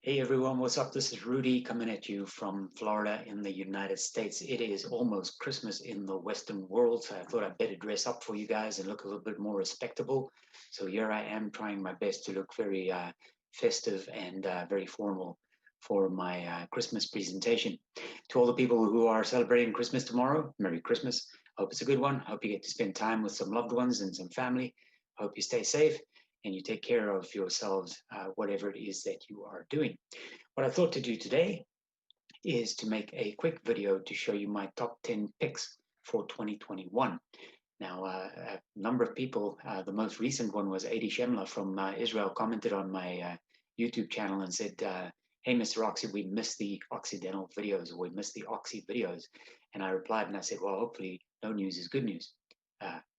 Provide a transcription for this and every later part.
Hey everyone, what's up? This is Rudy coming at you from Florida in the United States. It is almost Christmas in the Western world, so I thought I'd better dress up for you guys and look a little bit more respectable. So here I am trying my best to look very festive and very formal for my Christmas presentation. To all the people who are celebrating Christmas tomorrow, Merry Christmas. Hope it's a good one. Hope you get to spend time with some loved ones and some family. Hope you stay safe and you take care of yourselves, whatever it is that you are doing. What I thought to do today is to make a quick video to show you my top 10 picks for 2021. Now, a number of people, the most recent one was Adi Shemla from Israel, commented on my YouTube channel and said, hey, Mr. Oxy, we missed the Occidental videos, or we missed the Oxy videos. And I replied and I said, well, hopefully no news is good news,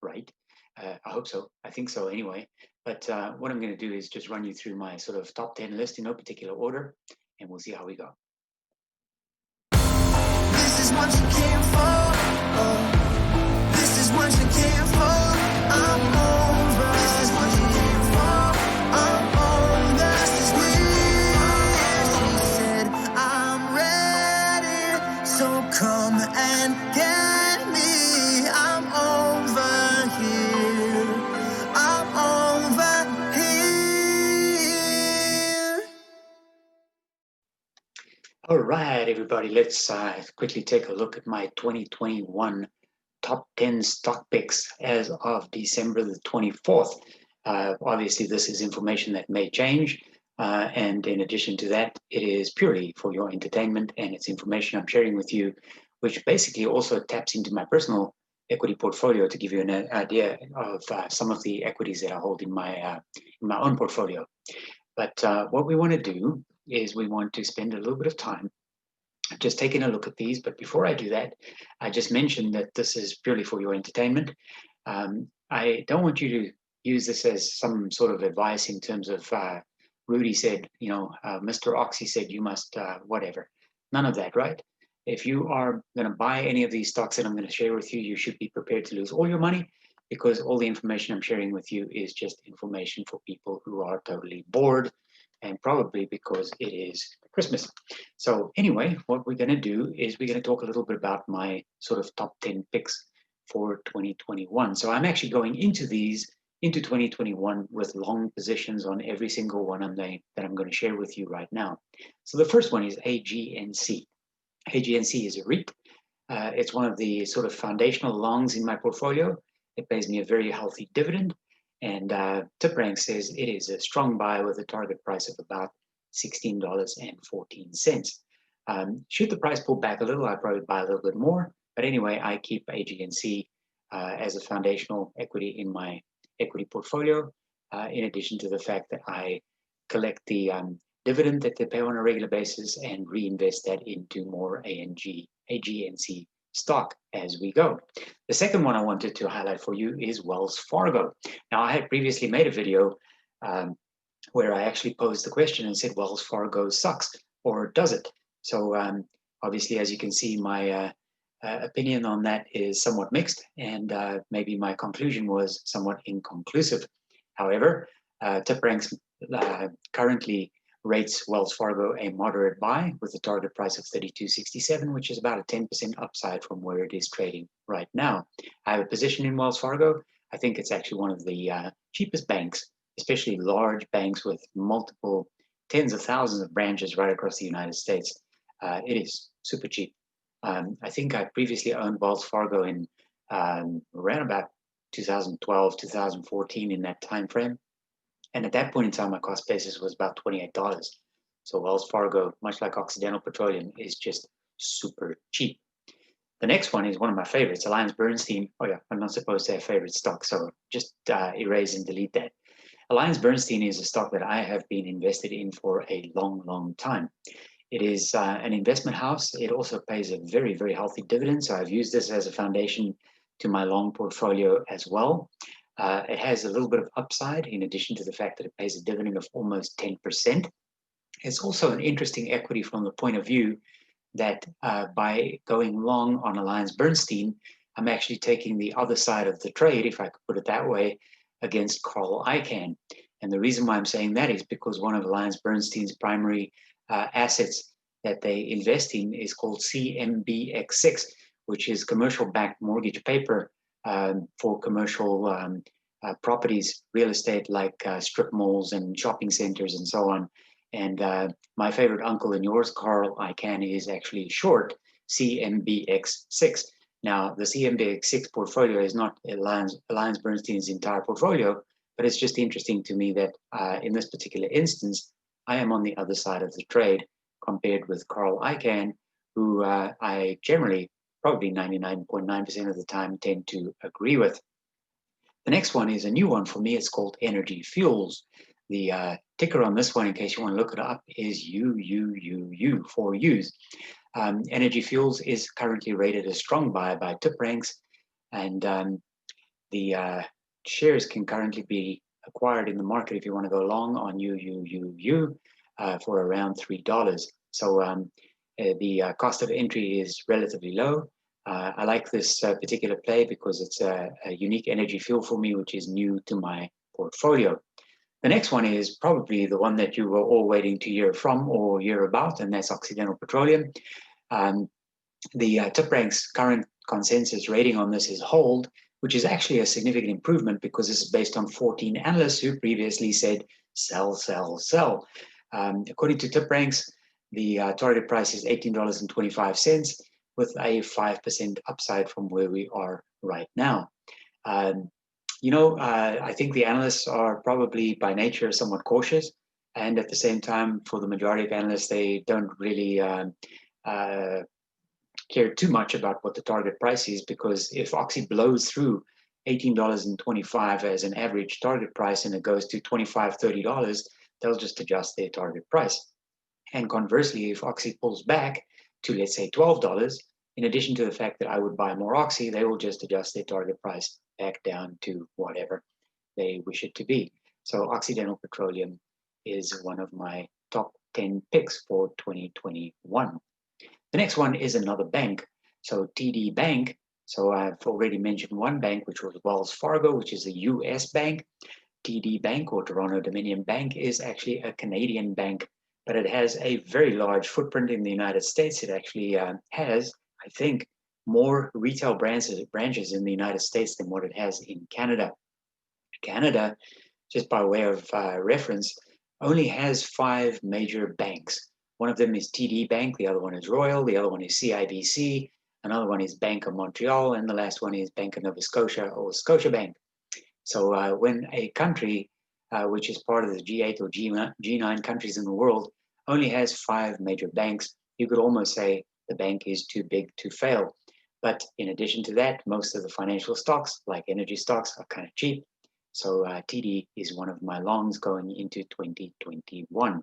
right? I hope so. I think so anyway. But what I'm going to do is just run you through my sort of top 10 list in no particular order, and we'll see how we go. This is what you came for. Oh, this is what you came for. I'm over. This is what you came for. I'm on. This is me. She said, I'm ready. So come and get me. I'm over here. I'm over here. All right, everybody, let's quickly take a look at my 2021 top 10 stock picks as of December the 24th. Obviously, this is information that may change. And in addition to that, it is purely for your entertainment, and it's information I'm sharing with you, which basically also taps into my personal equity portfolio to give you an idea of some of the equities that I hold in my own portfolio. But what we want to do is we want to spend a little bit of time just taking a look at these. But before I do that, I just mentioned that this is purely for your entertainment. I don't want you to use this as some sort of advice in terms of Rudy said, Mr. Oxy said you must whatever. None of that, right? If you are going to buy any of these stocks that I'm going to share with you, you should be prepared to lose all your money, because all the information I'm sharing with you is just information for people who are totally bored, and probably because it is Christmas. So anyway, what we're going to do is we're going to talk a little bit about my sort of top 10 picks for 2021. So I'm actually going into 2021 with long positions on every single one that I'm going to share with you right now. So the first one is AGNC. AGNC is a REIT. It's one of the sort of foundational longs in my portfolio. It pays me a very healthy dividend. And TipRank says it is a strong buy with a target price of about $16.14. Should the price pull back a little, I'd probably buy a little bit more. But anyway, I keep AGNC as a foundational equity in my equity portfolio, in addition to the fact that I collect the dividend that they pay on a regular basis and reinvest that into more AGNC stock as we go. The second one I wanted to highlight for you is Wells Fargo. Now, I had previously made a video where I actually posed the question and said, Wells Fargo sucks, or does it? So obviously, as you can see, my opinion on that is somewhat mixed, and maybe my conclusion was somewhat inconclusive. However, TipRanks currently rates Wells Fargo a moderate buy with a target price of $32.67, which is about a 10% upside from where it is trading right now. I have a position in Wells Fargo. I think it's actually one of the cheapest banks, especially large banks with multiple tens of thousands of branches right across the United States. It is super cheap. I think I previously owned Wells Fargo in around about 2012, 2014, in that time frame. And at that point in time, my cost basis was about $28. So Wells Fargo, much like Occidental Petroleum, is just super cheap. The next one is one of my favorites, AllianceBernstein. Oh yeah, I'm not supposed to have favorite stock, so just erase and delete that. AllianceBernstein is a stock that I have been invested in for a long, long time. It is an investment house. It also pays a very, very healthy dividend. So I've used this as a foundation to my long portfolio as well. It has a little bit of upside in addition to the fact that it pays a dividend of almost 10%. It's also an interesting equity from the point of view that by going long on AllianceBernstein, I'm actually taking the other side of the trade, if I could put it that way, against Carl Icahn. And the reason why I'm saying that is because one of AllianceBernstein's primary assets that they invest in is called CMBX6, which is commercial backed mortgage paper for commercial properties, real estate like strip malls and shopping centers and so on. And my favorite uncle and yours, Carl Icahn, is actually short CMBX6. Now, the CMBX6 portfolio is not AllianceBernstein's entire portfolio, but it's just interesting to me that in this particular instance, I am on the other side of the trade compared with Carl Icahn, who I generally, probably 99.9% of the time, tend to agree with. The next one is a new one for me. It's called Energy Fuels. The ticker on this one, in case you want to look it up, is UUUU, 4 U's. Energy Fuels is currently rated a strong buy by TipRanks, and the shares can currently be acquired in the market if you want to go long on UUUU for around $3. So the cost of entry is relatively low. I like this particular play because it's a unique energy fuel for me, which is new to my portfolio. The next one is probably the one that you were all waiting to hear from or hear about, and that's Occidental Petroleum. The TipRanks current consensus rating on this is hold, which is actually a significant improvement because this is based on 14 analysts who previously said sell, sell, sell. According to TipRanks, the target price is $18.25 with a 5% upside from where we are right now. I think the analysts are probably by nature somewhat cautious, and at the same time, for the majority of analysts, they don't really care too much about what the target price is, because if Oxy blows through $18.25 as an average target price and it goes to $25, $30, they'll just adjust their target price. And conversely, if Oxy pulls back to, let's say, $12, in addition to the fact that I would buy more Oxy, they will just adjust their target price back down to whatever they wish it to be. So Occidental Petroleum is one of my top 10 picks for 2021. The next one is another bank. So TD Bank. So I've already mentioned one bank, which was Wells Fargo, which is a US bank. TD Bank, or Toronto Dominion Bank, is actually a Canadian bank, but it has a very large footprint in the United States. It actually has, I think, more retail branches in the United States than what it has in Canada. Canada, just by way of reference, only has 5 major banks. One of them is TD Bank, the other one is Royal, the other one is CIBC, another one is Bank of Montreal, and the last one is Bank of Nova Scotia, or Scotiabank. So when a country, which is part of the G8 or G9 countries in the world, only has 5 major banks, you could almost say the bank is too big to fail. But in addition to that, most of the financial stocks, like energy stocks, are kind of cheap. So TD is one of my longs going into 2021.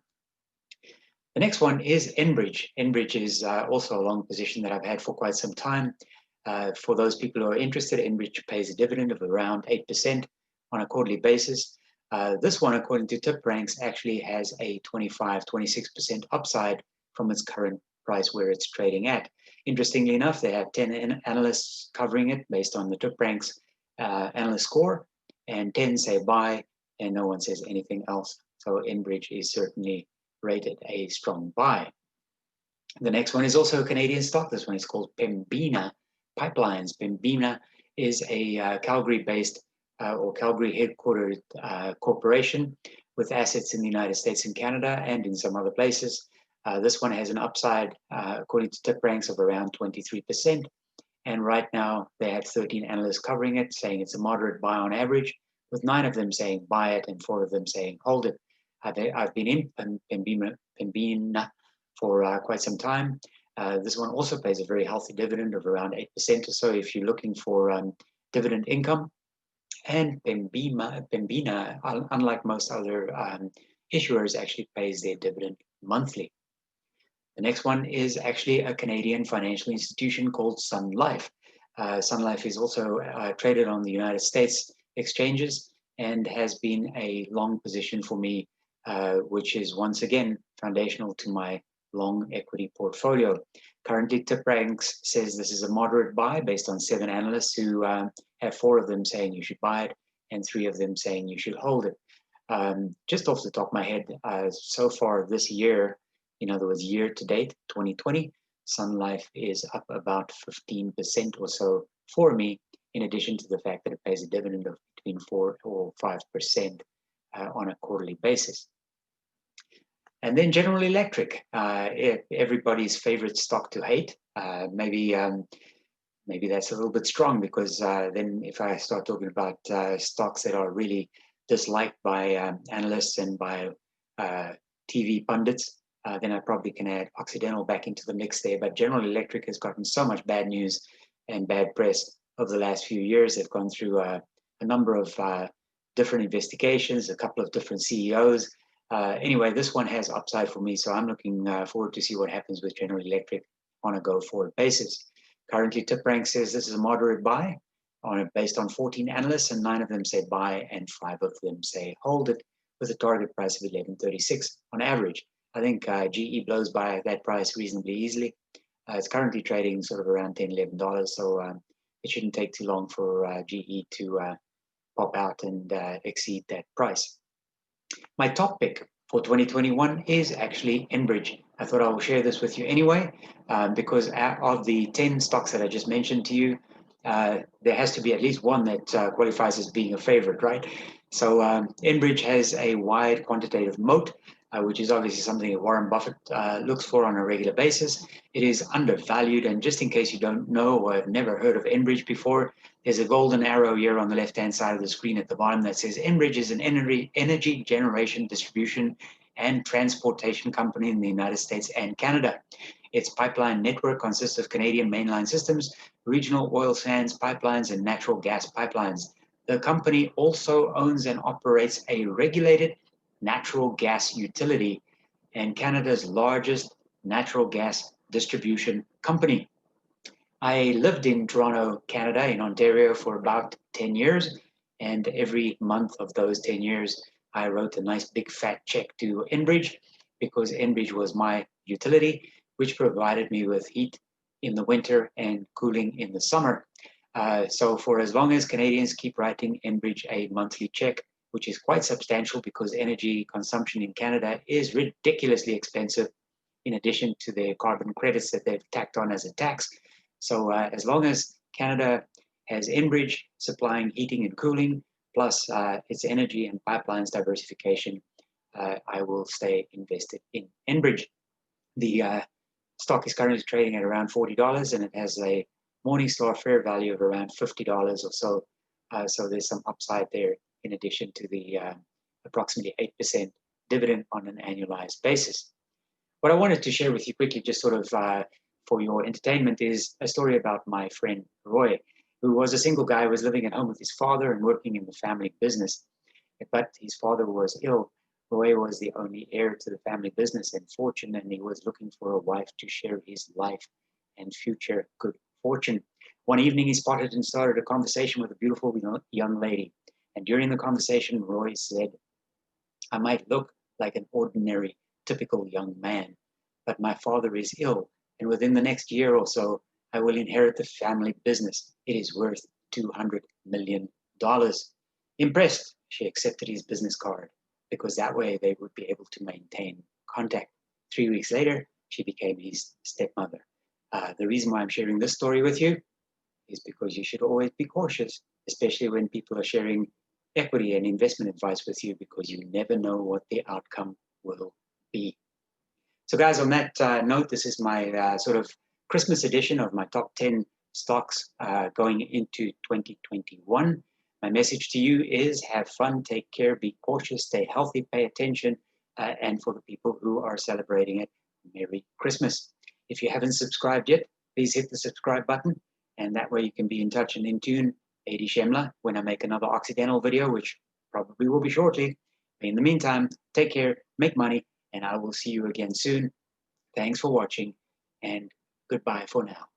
The next one is Enbridge. Enbridge is also a long position that I've had for quite some time. For those people who are interested, Enbridge pays a dividend of around 8% on a quarterly basis. This one, according to TipRanks, actually has a 25-26% upside from its current price where it's trading at. Interestingly enough, they have 10 analysts covering it based on the TipRanks analyst score, and 10 say buy, and no one says anything else. So Enbridge is certainly rated a strong buy. The next one is also a Canadian stock. This one is called Pembina Pipelines. Pembina is a Calgary-based or Calgary-headquartered corporation with assets in the United States and Canada and in some other places. This one has an upside, according to TipRanks, of around 23%. And right now, they have 13 analysts covering it, saying it's a moderate buy on average, with 9 of them saying buy it and 4 of them saying hold it. I've been in Pembina for quite some time. This one also pays a very healthy dividend of around 8% or so if you're looking for dividend income. And Pembina, unlike most other issuers, actually pays their dividend monthly. The next one is actually a Canadian financial institution called Sun Life. Sun Life is also traded on the United States exchanges and has been a long position for me, which is once again foundational to my long equity portfolio. Currently, TipRanks says this is a moderate buy based on 7 analysts who have 4 of them saying you should buy it and 3 of them saying you should hold it. Just off the top of my head, so far this year, In other words, year to date, 2020, Sun Life is up about 15% or so for me, in addition to the fact that it pays a dividend of between 4 or 5% on a quarterly basis. And then General Electric, everybody's favorite stock to hate. Maybe that's a little bit strong, because then if I start talking about stocks that are really disliked by analysts and by TV pundits, then I probably can add Occidental back into the mix there. But General Electric has gotten so much bad news and bad press over the last few years. They've gone through a number of different investigations, a couple of different CEOs. Anyway, this one has upside for me, so I'm looking forward to see what happens with General Electric on a go-forward basis. Currently, TipRank says this is a moderate buy based on 14 analysts, and 9 of them say buy and 5 of them say hold it, with a target price of $11.36 on average. I think GE blows by that price reasonably easily. It's currently trading sort of around $10, $11, so it shouldn't take too long for GE to pop out and exceed that price. My top pick for 2021 is actually Enbridge. I thought I will share this with you anyway, because of the 10 stocks that I just mentioned to you, there has to be at least one that qualifies as being a favorite, right? So Enbridge has a wide quantitative moat, which is obviously something that Warren Buffett looks for on a regular basis. It is undervalued, and just in case you don't know or have never heard of Enbridge before, there's a golden arrow here on the left-hand side of the screen at the bottom that says Enbridge is an energy generation, distribution, and transportation company in the United States and Canada. Its pipeline network consists of Canadian mainline systems, regional oil sands pipelines, and natural gas pipelines. The company also owns and operates a regulated natural gas utility and Canada's largest natural gas distribution company. I lived in Toronto, Canada, in Ontario for about 10 years, and every month of those 10 years, I wrote a nice big fat check to Enbridge, because Enbridge was my utility, which provided me with heat in the winter and cooling in the summer. So for as long as Canadians keep writing Enbridge a monthly check, which is quite substantial because energy consumption in Canada is ridiculously expensive, in addition to the carbon credits that they've tacked on as a tax. So as long as Canada has Enbridge supplying heating and cooling, plus its energy and pipelines diversification, I will stay invested in Enbridge. The stock is currently trading at around $40, and it has a Morningstar fair value of around $50 or so. So there's some upside there, in addition to the approximately 8% dividend on an annualized basis. What I wanted to share with you quickly, just sort of for your entertainment, is a story about my friend Roy, who was a single guy who was living at home with his father and working in the family business. But his father was ill. Roy was the only heir to the family business and fortune, and he was looking for a wife to share his life and future good fortune. One evening, he spotted and started a conversation with a beautiful young lady. And during the conversation, Roy said, "I might look like an ordinary, typical young man, but my father is ill, and within the next year or so, I will inherit the family business. It is worth $200 million. Impressed, she accepted his business card, because that way they would be able to maintain contact. 3 weeks later, she became his stepmother. The reason why I'm sharing this story with you is because you should always be cautious, especially when people are sharing equity and investment advice with you, because you never know what the outcome will be." So guys, on that note, this is my sort of Christmas edition of my top 10 stocks going into 2021. My message to you is have fun, take care, be cautious, stay healthy, pay attention, and for the people who are celebrating it, Merry Christmas. If you haven't subscribed yet, please hit the subscribe button, and that way you can be in touch and in tune, Adi Shemla, when I make another Occidental video, which probably will be shortly. In the meantime, take care, make money, and I will see you again soon. Thanks for watching, and goodbye for now.